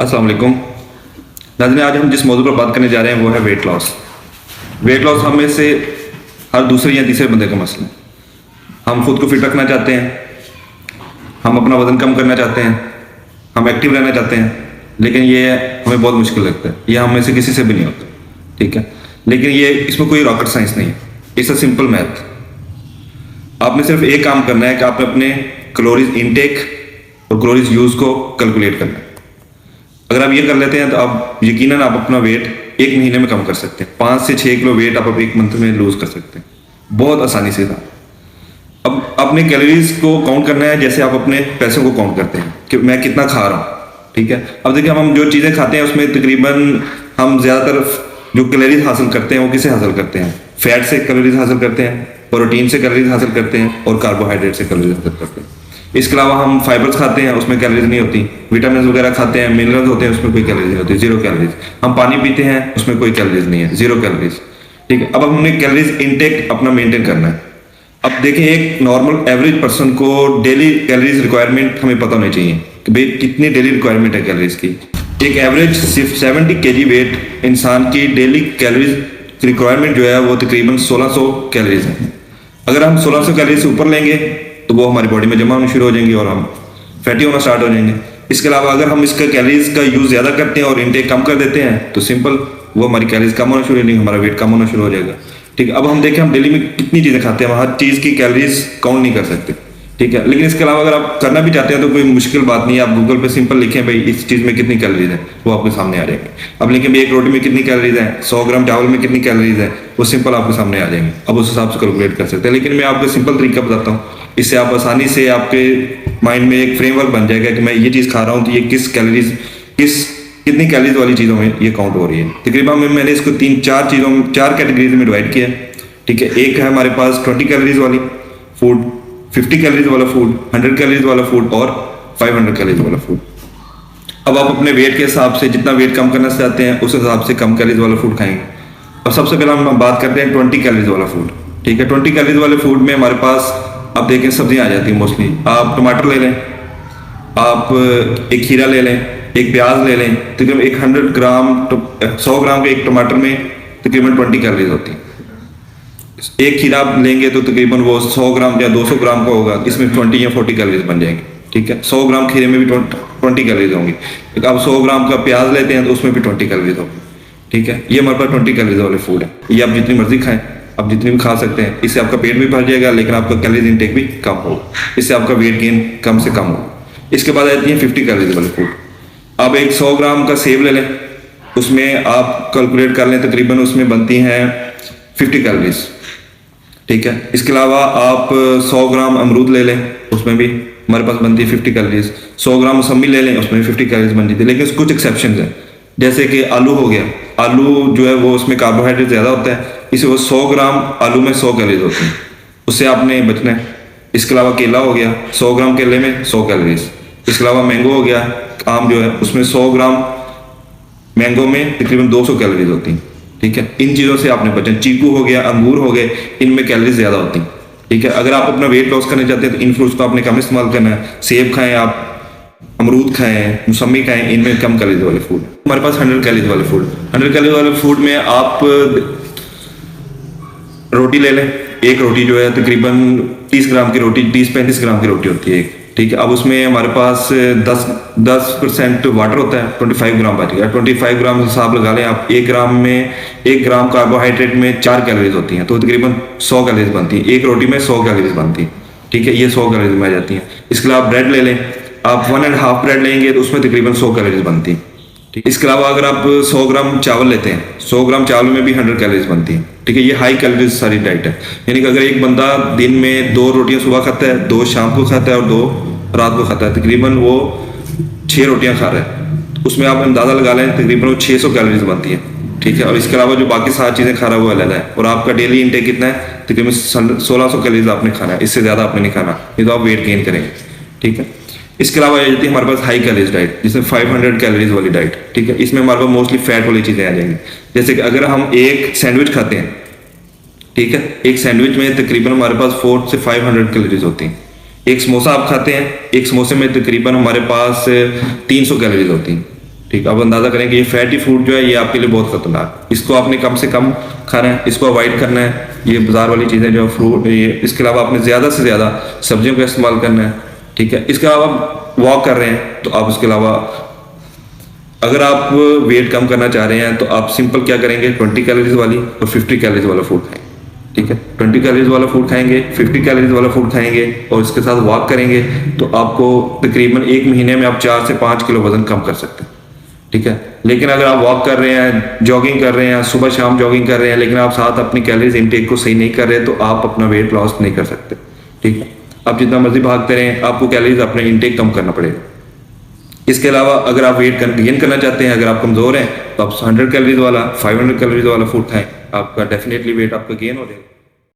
अस्सलाम वालेकुम नाज़रीन, आज हम जिस मौजू पर बात करने जा रहे हैं वो है वेट लॉस। वेट लॉस हम में से हर दूसरे या तीसरे बंदे का मसला है। हम खुद को फिट रखना चाहते हैं, हम अपना वजन कम करना चाहते हैं, हम एक्टिव रहना चाहते हैं, लेकिन ये हमें बहुत मुश्किल लगता है। ये हम में से किसी से भी नहीं होता, ठीक है। लेकिन ये इसमें कोई रॉकेट साइंस नहीं है, इट्स अ सिंपल मैथ। आपने सिर्फ एक काम करना है कि आपने अपने कैलोरीज इनटेक और कैलोरीज यूज को कैलकुलेट करना है। अगर आप ये कर लेते हैं तो आप यकीनन आप अपना वेट एक महीने में कम कर सकते हैं। 5 से 6 किलो वेट आप एक मंथ में लूज कर सकते हैं, बहुत आसानी से था। अब अपने कैलोरीज को काउंट करना है जैसे आप अपने पैसों को काउंट करते हैं कि मैं कितना खा रहा हूँ, ठीक है। अब देखिए, हम जो चीज़ें खाते हैं उसमें तकरीबन हम ज़्यादातर जो कैलोरीज हासिल करते हैं वो किसे हासिल करते हैं? फैट से कैलोरीज हासिल करते हैं, प्रोटीन से कैलोरीज हासिल करते हैं और कार्बोहाइड्रेट से कैलोरीज हासिल करते हैं। इसके अलावा हम फाइबर्स खाते हैं, उसमें कैलोरीज नहीं होती। विटामिन वगैरह खाते हैं, मिनरल्स होते हैं, उसमें कोई कैलोरीज नहीं होती, जीरो कैलोरीज। हम पानी पीते हैं, उसमें कोई कैलोरीज नहीं है, जीरो कैलोरीज, ठीक है। अब हमने कैलोरीज इनटेक अपना मेंटेन करना है। अब देखिए, एक नॉर्मल एवरेज पर्सन को डेली कैलोरीज रिक्वायरमेंट हमें पता होनी चाहिए कि भाई कितनी डेली रिक्वायरमेंट है कैलोरीज की। एक एवरेज सिर्फ 70 kg वेट इंसान की डेली कैलोरीज रिक्वायरमेंट जो है वो तकरीबन 1600 कैलोरीज है। अगर हम 1600 कैलोरीज से ऊपर लेंगे तो वो हमारी बॉडी में जमा होना शुरू हो जाएंगी और हम फैटी होना स्टार्ट हो जाएंगे। इसके अलावा अगर हम इसका कैलोरीज का यूज़ ज़्यादा करते हैं और इनटेक कम कर देते हैं तो सिंपल वो हमारी कैलोरीज कम होना शुरू हो जाएंगी, हमारा वेट कम होना शुरू हो जाएगा, ठीक है। अब हम देखें, हम डेली में कितनी चीज़ें खाते हैं, हम हर चीज़ की कैलोरीज काउंट नहीं कर सकते, ठीक है। लेकिन इसके अलावा अगर आप करना भी चाहते हैं तो कोई मुश्किल बात नहीं है। आप गूगल पे सिंपल लिखें भाई इस चीज़ में कितनी कैलोरीज है, वो आपके सामने आ जाएंगे। अब लेकिन एक रोटी में कितनी कैलोरीज है, 100 ग्राम चावल में कितनी कैलोरीज है, वो सिंपल आपके सामने आ जाएंगे। अब उस हिसाब से कैलकुलेट कर सकते हैं। लेकिन मैं आपको सिंपल तरीका बताता हूँ, इससे आप आसानी से आपके माइंड में एक फ्रेमवर्क बन जाएगा कि मैं ये चीज़ खा रहा हूँ तो ये कितनी कैलोरीज वाली चीज़ों में ये काउंट हो रही है। तकरीबन मैंने इसको 4 कैटेगरीज में डिवाइड किया है, ठीक है। एक है हमारे पास 20 कैलोरीज वाली फूड, 50 कैलोरीज वाला फूड, 100 कैलोरीज वाला फूड और 500 कैलोरीज वाला फूड। अब आप अपने वेट के हिसाब से जितना वेट कम करना चाहते हैं उस हिसाब से कम कैलोरीज वाला फूड खाएंगे। अब सबसे पहले हम बात करते हैं 20 कैलोरीज वाला फूड, ठीक है। 20 कैलोरीज वाले फूड में हमारे पास आप देखें सब्जियां आ जाती हैं मोस्टली। आप टमाटर ले लें, आप एक खीरा ले लें, एक प्याज ले लें। तकरीबन 100 ग्राम के एक टमाटर में तकरीबन 20 कैलोरीज होती है। एक खीरा आप लेंगे तो तकरीबन वो 100 ग्राम या 200 ग्राम का होगा, इसमें 20 या 40 कैलोरीज बन जाएंगे, ठीक है। 100 ग्राम खीरे में भी 20 कैलोरीज होंगी। अब 100 ग्राम का प्याज लेते हैं तो उसमें भी 20 कैलोरीज होगी, ठीक है। ये हमारे पास 20 कैलोरीज वाले फूड है। ये आप जितनी मर्जी खाएं, आप जितनी भी खा सकते हैं। इससे आपका पेट भी भर जाएगा लेकिन आपका कैलोरीज इनटेक भी कम होगा, इससे आपका वेट गेन कम से कम होगा। इसके बाद आती है 50 कैलोरीज वाले फूड। आप एक 100 ग्राम का सेब ले लें, उसमें आप कैलकुलेट कर लें तकरीबन उसमें बनती हैं 50 कैलोरीज, ठीक है। इसके अलावा आप 100 ग्राम अमरूद ले लें, उसमें भी हमारे पास बनती है 50 कैलोरीज। 100 ग्राम मौसमी ले लें, उसमें भी 50 कैलोरीज बनती थी। लेकिन कुछ एक्सेप्शन हैं, जैसे कि आलू हो गया। आलू जो है वो उसमें कार्बोहाइड्रेट ज़्यादा होता है, इसे वो 100 ग्राम आलू में 100 कैलोरीज होती हैं, उससे आपने बचना है। इसके अलावा केला हो गया, 100 ग्राम केले में 100 कैलोरीज। इसके अलावा मैंगो हो गया, आम जो है उसमें 100 ग्राम मैंगो में तकरीबन 200 कैलोरीज होती हैं, ठीक है। इन चीज़ों से आपने बचना। चीकू हो गया, अंगूर हो गए, इनमें कैलोरीज ज़्यादा होती हैं, ठीक है। अगर आप अपना वेट लॉस करना चाहते हैं तो इन फ्रूट्स को आपने कम इस्तेमाल करना है। सेब खाएं, आप अमरूद खाएं, मौसमी खाएं, इनमें कम कैलोरीज वाले फूड। हमारे पास 100 कैलोरीज वाले फूड। 100 कैलोरीज वाले फूड में आप रोटी ले लें। एक रोटी जो है तकरीबन 30 ग्राम की रोटी, 30-35 ग्राम की रोटी होती है एक, ठीक है। अब उसमें हमारे पास 10% वाटर होता है, 25 ग्राम बच गया। 25 ग्राम हिसाब लगा लें आप। 1 ग्राम कार्बोहाइड्रेट में 4 कैलोरीज होती हैं, तो तकरीबन 100 कैलोरीज बनती है। एक रोटी में 100 कैलोरीज बनती है, ठीक है। ये 100 कैलोरीज में आ जाती हैं। इसके अलावा ब्रेड ले लें, आप 1.5 ब्रेड लेंगे तो उसमें तकरीबन 100 कैलोरीज बनती है, ठीक। इसके अलावा अगर आप 100 ग्राम चावल लेते हैं, 100 ग्राम चावल में भी 100 कैलोरीज बनती है, ठीक है। ये हाई कैलोरीज सारी डाइट है। यानी कि अगर एक बंदा दिन में 2 रोटियां सुबह खाता है, 2 शाम को खाता है और 2 रात को खाता है, तकरीबन वो 6 रोटियां खा रहा है, उसमें आप अंदाज़ा लगा लें तकरीबन वो 600 कैलोरीज बनती है, ठीक है। और इसके अलावा जो बाकी 7 चीज़ें खा रहा है वो अलग है। और आपका डेली इनटेक कितना है? तकरीबन 1600 कैलोरीज आपने खाना है, इससे ज़्यादा आपने नहीं खाना, नहीं तो आप वेट गेन करेंगे, ठीक है। इसके अलावा ये जाती है हमारे पास हाई कैलोरीज डाइट, जिसमें 500 कैलोरीज वाली डाइट, ठीक है। इसमें हमारे पास मोस्टली फैट वाली चीज़ें आ जाएंगी। जैसे कि अगर हम एक सैंडविच खाते हैं, ठीक है, एक सैंडविच में तकरीबन हमारे पास 400 से 500 कैलोरीज होती हैं। एक समोसा आप खाते हैं, एक समोसे में तकरीबन हमारे पास 300 कैलोरीज होती हैं, ठीक, अब अंदाजा करें कि ये फैटी फूड जो है ये आपके लिए बहुत खतरनाक है, इसको आपने कम से कम खाना है, इसको अवॉइड करना है। ये बाजार वाली चीज़ें जो फ्रूट ये, इसके अलावा आपने ज़्यादा से ज़्यादा सब्जियों का इस्तेमाल करना है। ठीक है, इसके अलावा आप वॉक कर रहे हैं तो आप उसके अलावा अगर आप वेट कम करना चाह रहे हैं तो आप सिंपल क्या करेंगे, 20 कैलोरीज वाली और 50 कैलोरीज वाला फूड खाएंगे। ठीक है, 20 कैलोरीज वाला फूड खाएंगे, 50 कैलोरीज वाला फूड खाएंगे और इसके साथ वॉक करेंगे तो आपको तकरीबन 1 महीने में आप 4 से 5 किलो वजन कम कर सकते हैं। ठीक है, लेकिन अगर आप वॉक कर रहे हैं, जॉगिंग कर रहे हैं, सुबह शाम जॉगिंग कर रहे हैं, लेकिन आप साथ अपनी कैलोरीज इनटेक को सही नहीं कर रहे तो आप अपना वेट लॉस नहीं कर सकते। ठीक है, आप जितना मर्जी भागते रहें, आपको कैलोरीज अपने इनटेक कम करना पड़ेगा। इसके अलावा अगर आप वेट गेन करना चाहते हैं, अगर आप कमजोर हैं तो आप 100 कैलोरीज वाला 500 कैलोरीज वाला फूड खाएं, आपका डेफिनेटली वेट आपका गेन हो जाएगा।